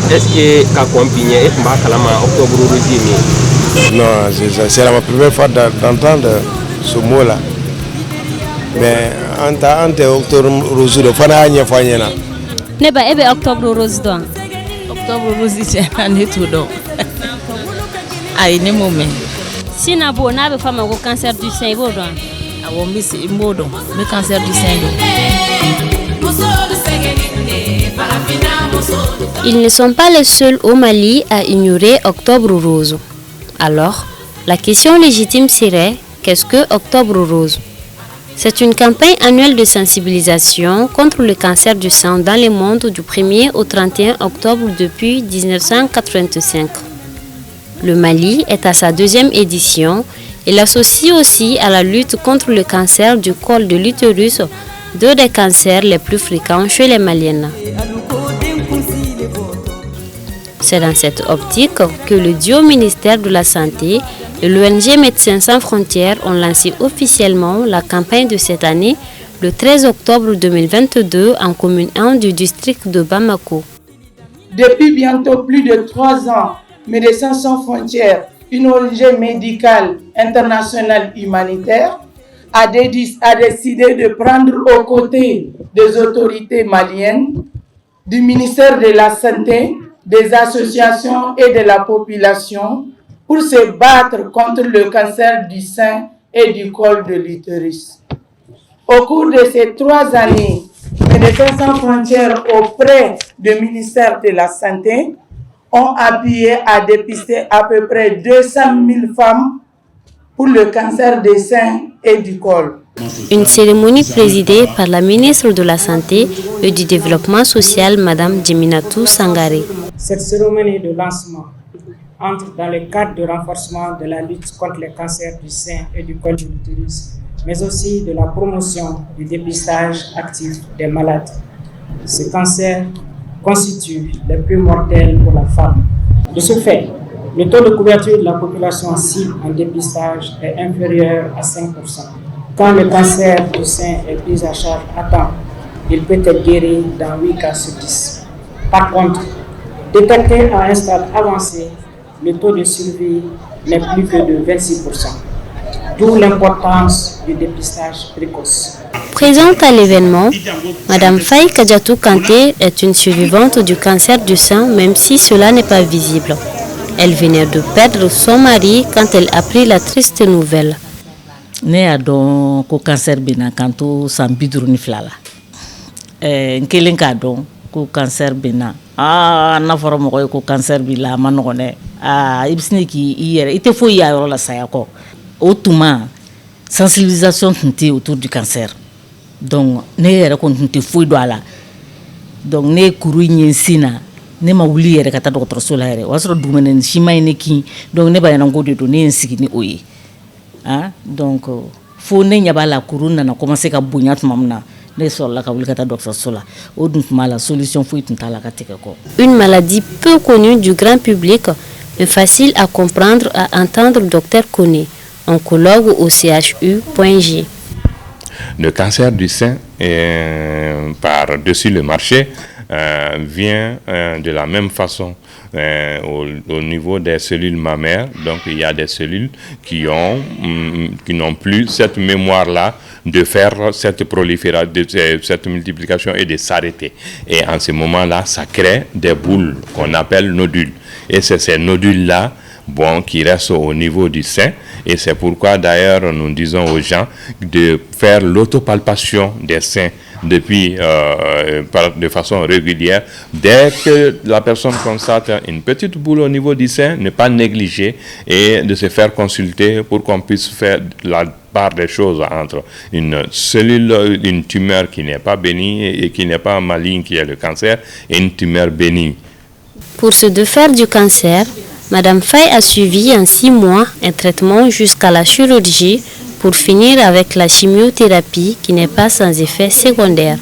Est-ce que ka compagnie est mba kalama octobre rose? Non, c'est la première fois d'entendre ce mot-là. Mais ante octobre rose do fana anya fanyena. Ne ba ebe octobre rose do. Octobre rose c'est année tout do. Ay ne moment. Sina bo na be fama ko cancer du sein bo do. Awon bi si mbodo, le cancer du sein do. Ils ne sont pas les seuls au Mali à ignorer Octobre Rose. Alors, la question légitime serait, qu'est-ce que Octobre Rose? C'est une campagne annuelle de sensibilisation contre le cancer du sein dans le monde du 1er au 31 octobre depuis 1985. Le Mali est à sa 2e édition et l'associe aussi à la lutte contre le cancer du col de l'utérus, deux des cancers les plus fréquents chez les Maliennes. C'est dans cette optique que le duo ministère de la Santé et l'ONG Médecins sans frontières ont lancé officiellement la campagne de cette année le 13 octobre 2022 en commune 1 du district de Bamako. Depuis bientôt plus de 3 ans, Médecins sans frontières, une ONG médicale internationale humanitaire, a décidé de prendre aux côtés des autorités maliennes, du ministère de la Santé, des associations et de la population pour se battre contre le cancer du sein et du col de l'utérus. Au cours de ces 3 années, Médecins sans frontières auprès du ministère de la Santé ont appuyé à dépister à peu près 200 000 femmes pour le cancer des seins et du col. Une cérémonie présidée par la ministre de la Santé et du Développement social, Mme Djeminatou Sangaré. Cette cérémonie de lancement entre dans le cadre de renforcement de la lutte contre les cancers du sein et du col de l'utérus, mais aussi de la promotion du dépistage actif des malades. Ce cancer constitue le plus mortel pour la femme. De ce fait, le taux de couverture de la population cible en dépistage est inférieur à 5%. Quand le cancer du sein est pris en charge à temps, il peut être guéri dans 8 cas sur 10. Par contre, détecté à un stade avancé, le taux de survie n'est plus que de 26%. D'où l'importance du dépistage précoce. Présente à l'événement, Mme Faye Kadiatou Kanté est une survivante du cancer du sein, même si cela n'est pas visible. Elle venait de perdre son mari quand elle apprit la triste nouvelle. Ne a dɔn ko cancer bɛ na kan to san 52 la n kelen k'a dɔn ko cancer bɛ na n'a fɔra mɔgɔ ye ko cancer b'i la a ma nɔgɔn dɛ i bɛ sin k'i yɛrɛ i tɛ foyi y'a yɔrɔ la saya kɔ o tuma sensibilisation tun tɛ autour du cancer donc ne yɛrɛ kɔni tun tɛ foyi dɔn a la donc ne ye kuru ɲɛ sin na ne ma wuli yɛrɛ ka taa dɔgɔtɔrɔso la yɛrɛ o y'a sɔrɔ dugumɛnɛ si ma ye ne kin donc ne b'a ɲɛna ko de don ne ye n sigi ni o ye. Donc, fo ne ɲɛ b'a la kuru nana commencer ka bonya tuma min na ne sɔrɔla ka wuli ka taa dɔgɔtɔrɔso la o dun tuma la solution foyi tun t'a la ka tigɛ kɔ. Une maladie peu connue du grand public mais facile à comprendre à entendre Dr Koné, oncologue au CHU.J. Le cancer du sein par-dessus le marché vient de la même façon au niveau des cellules mammaires. Donc il y a des cellules qui n'ont plus cette mémoire-là de faire cette prolifération, cette multiplication et de s'arrêter. Et en ce moment-là, ça crée des boules qu'on appelle nodules. Et c'est ces nodules-là qui restent au niveau du sein. Et c'est pourquoi d'ailleurs nous disons aux gens de faire l'autopalpation des seins de façon régulière. Dès que la personne constate une petite boule au niveau du sein, ne pas négliger et de se faire consulter pour qu'on puisse faire la part des choses entre une cellule, une tumeur qui n'est pas bénigne et qui n'est pas maligne, qui est le cancer, et une tumeur bénigne. Pour se défaire du cancer, Mme Faye a suivi en 6 mois un traitement jusqu'à la chirurgie pour finir avec la chimiothérapie qui n'est pas sans effet secondaire.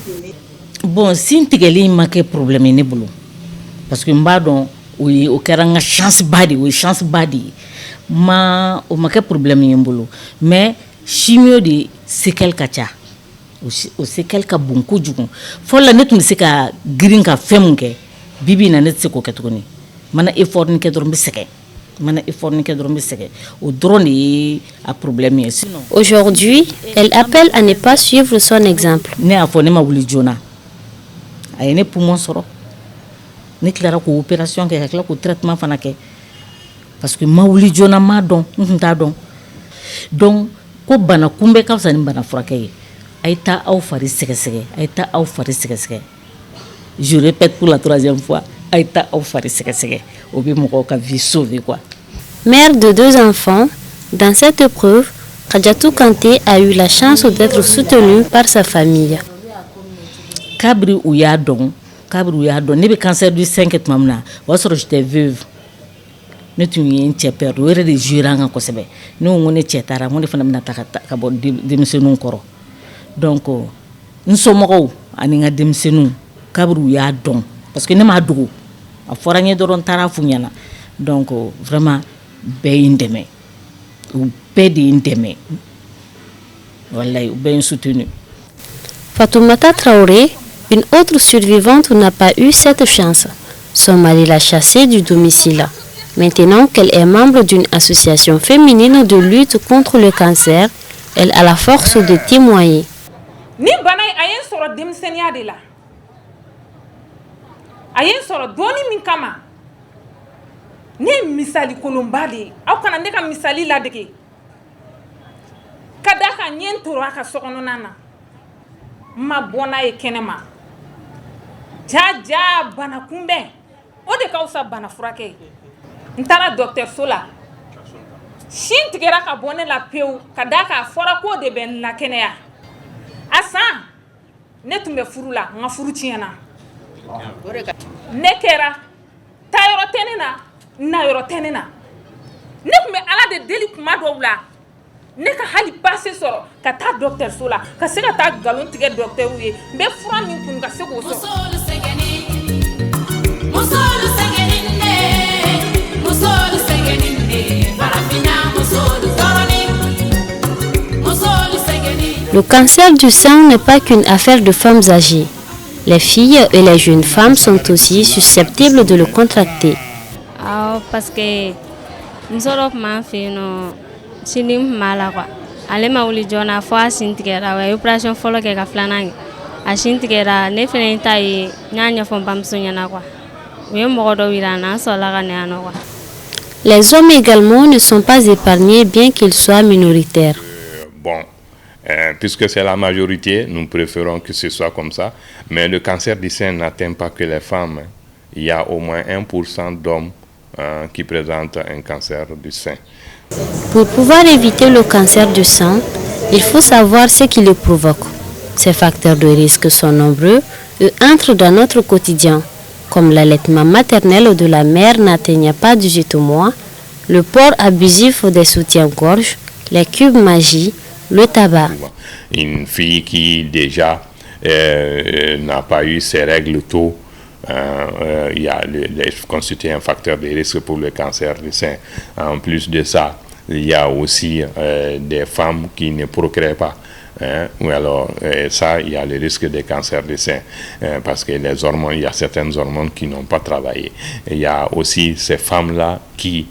Bon, si n tigɛli ma kɛ problème ye ne bolo parce que n b'a dɔn o kɛra n ka chance ba de ye, o ye chance ba de ye, o ma kɛ problème ye n bolo mais chimio de séquelle ka ca, o séquelle ka bon kojugu. Fɔlɔ la ne tun bɛ se ka girin ka fɛn mun kɛ bibi na ne tse ko ketuguni mana effort ni ke dɔrɔn bɛ sɛgɛn mana effort ni ke dɔrɔn bɛ sɛgɛn o dɔrɔn de ye a problème ye sinon. Aujourd'hui, elle appelle à ne pas suivre son exemple. Ne y'a fɔ ne ma wuli joona a ye ne poumon sɔrɔ ne tilara k'o opération kɛ ka tila k'o traitement fana kɛ parce que ma wuli joona m'a dɔn n tun t'a dɔn donc ko bana kunbɛ ka fisa ni bana furakɛ ye a ye taa aw fari sɛgɛsɛgɛ a ye taa aw fari sɛgɛsɛgɛ je répète pour la 3e fois a ye taa aw fari sɛgɛsɛgɛ o bɛ mɔgɔw ka vie sauver quoi. Mère de 2 enfants, dans cette épreuve, Khadiatou Kanté a eu la chance d'être soutenue par sa famille. Kabri u y'a dɔn ne bɛ cancer du sein kɛ tuma min na o y'a sɔrɔ j'étais veuve ne tun ye n cɛ perdre o yɛrɛ de jouera an kan kosɛbɛ ne ko ne cɛ taara ko ne fana bɛna taa ka bɔ denmisɛnninw kɔrɔ donc n somɔgɔw ani n ka denmisɛnninw kabri u y'a dɔn parce que ne m'a dogo a fɔra n ye dɔrɔn n taara f'u ɲɛna donc vraiment bɛɛ ye n dɛmɛ u bɛɛ de ye n dɛmɛ wallahi u bɛɛ ye n soutenu. Fatoumata Traoré, une autre survivante, n'a pas eu cette chance. Son mari l'a chassée du domicile. Maintenant qu'elle est membre d'une association féminine de lutte contre le cancer, elle a la force de témoigner. Ni banay ayen soro demsenia de la. Ayen soro doni min kama. Ni misali kolombali, aw kana ne ka misali la dege. Kadaka nyen toro aka sokono nana. Ma bona e kenema. Jaja bana kumbe. O de kausa bana furake. Ntara docteur Sola. Shin tigera ka bone la peu kadaka fora ko de ben la kenea. Asa ne tumbe furula nga furu tiena. Ne kera tayoro tenena na yoro tenena. Ne me ala de deli kuma do wula. Ne ka hali passé soro ka ta docteur Sola ka se ka ta galon tige docteur ye be fura min kun ka se ko so. Le cancer du sein n'est pas qu'une affaire de femmes âgées. Les filles et les jeunes femmes sont aussi susceptibles de le contracter. Parce que nous avons fait sini mala kwa ale ma wuli jona fo asintigera wa operation folo ke ka flanang asintigera ne fene tai nyanya fo bamso nyana kwa we mo do wirana so la gane ano kwa. Les hommes également ne sont pas épargnés bien qu'ils soient minoritaires. Puisque c'est la majorité, nous préférons que ce soit comme ça, mais le cancer du sein n'atteint pas que les femmes. Il y a au moins 1% d'hommes qui présentent un cancer du sein. Pour pouvoir éviter le cancer du sein, il faut savoir ce qui le provoque. Ces facteurs de risque sont nombreux et entrent dans notre quotidien, comme l'allaitement maternel de la mère n'atteignant pas 18 mois, le port abusif des soutiens-gorge, les cubes magie, le tabac. Une fille qui déjà n'a pas eu ses règles tôt, constitue un facteur de risque pour le cancer du sein. En plus de ça, il y a aussi des femmes qui ne procréent pas. Ou alors, ça, il y a le risque de cancer du sein. Parce que les hormones, il y a certaines hormones qui n'ont pas travaillé. Il y a aussi ces femmes-là qui,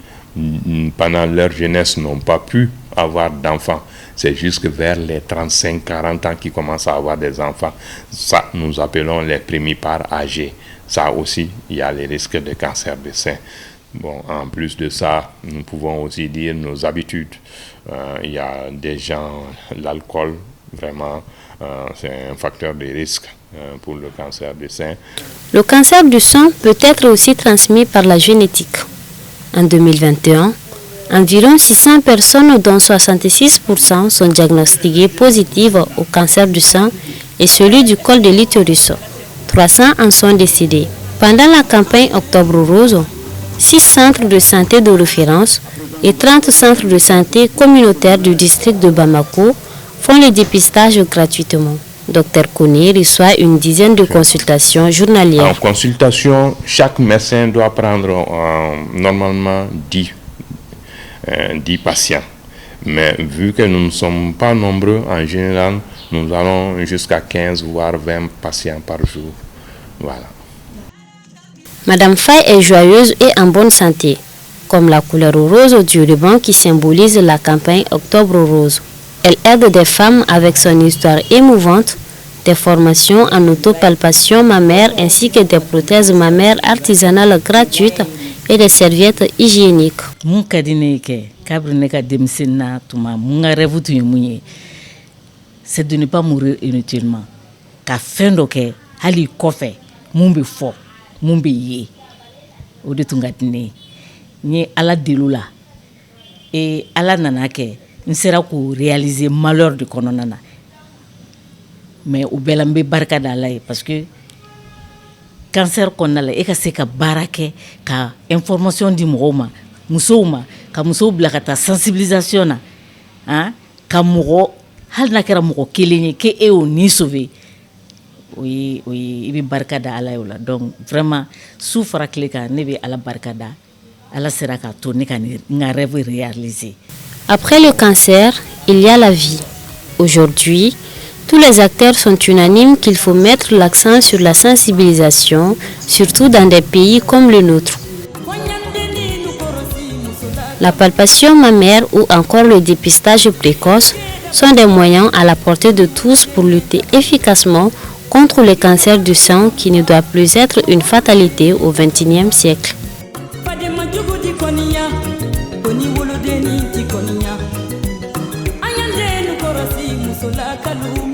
pendant leur jeunesse, n'ont pas pu avoir d'enfants. C'est jusque vers les 35-40 ans qu'ils commencent à avoir des enfants. Ça, nous appelons les primipares âgés. Ça aussi, il y a les risques de cancer du sein. Bon, en plus de ça, nous pouvons aussi dire nos habitudes. Il y a des gens, l'alcool, vraiment, c'est un facteur de risque pour le cancer du sein. Le cancer du sein peut être aussi transmis par la génétique. En 2021, environ 600 personnes, dont 66% sont diagnostiquées positives au cancer du sein et celui du col de l'utérus. 300 en sont décédés. Pendant la campagne Octobre Rose, 6 centres de santé de référence et 30 centres de santé communautaires du district de Bamako font le dépistage gratuitement. Dr Kone reçoit une dizaine de consultations journalières. En consultation, chaque médecin doit prendre normalement 10 patients. Mais vu que nous ne sommes pas nombreux, en général, nous allons jusqu'à 15 voire 20 patients par jour. Voilà. Madame Faye est joyeuse et en bonne santé, comme la couleur rose du ruban qui symbolise la campagne Octobre Rose. Elle aide des femmes avec son histoire émouvante, des formations en autopalpation mammaire ainsi que des prothèses mammaires artisanales gratuites et des serviettes hygiéniques. C'est de ne pas mourir inutilement. Ka fendo ke hali kofe mumbi fo mumbi ye o de tungatine ni ala delula et ala nanake nsera ko réaliser malheur de kononana mais u belambe barka dalay parce que cancer konala e ka se ka barake ka information di moma musoma ka muso blakata sensibilisation na hein ka mo hal na kera mo kelenye ke e o ni sauver. Oui, il barkada ala yola. Donc vraiment souffra kleka nebe ala barkada ala seraka tourner kan nga rêve réalisé. Après le cancer, il y a la vie. Aujourd'hui, tous les acteurs sont unanimes qu'il faut mettre l'accent sur la sensibilisation, surtout dans des pays comme le nôtre. La palpation mammaire ou encore le dépistage précoce sont des moyens à la portée de tous pour lutter efficacement contre le cancer du sein qui ne doit plus être une fatalité au XXIe siècle. Ayande nu korosi musola kalu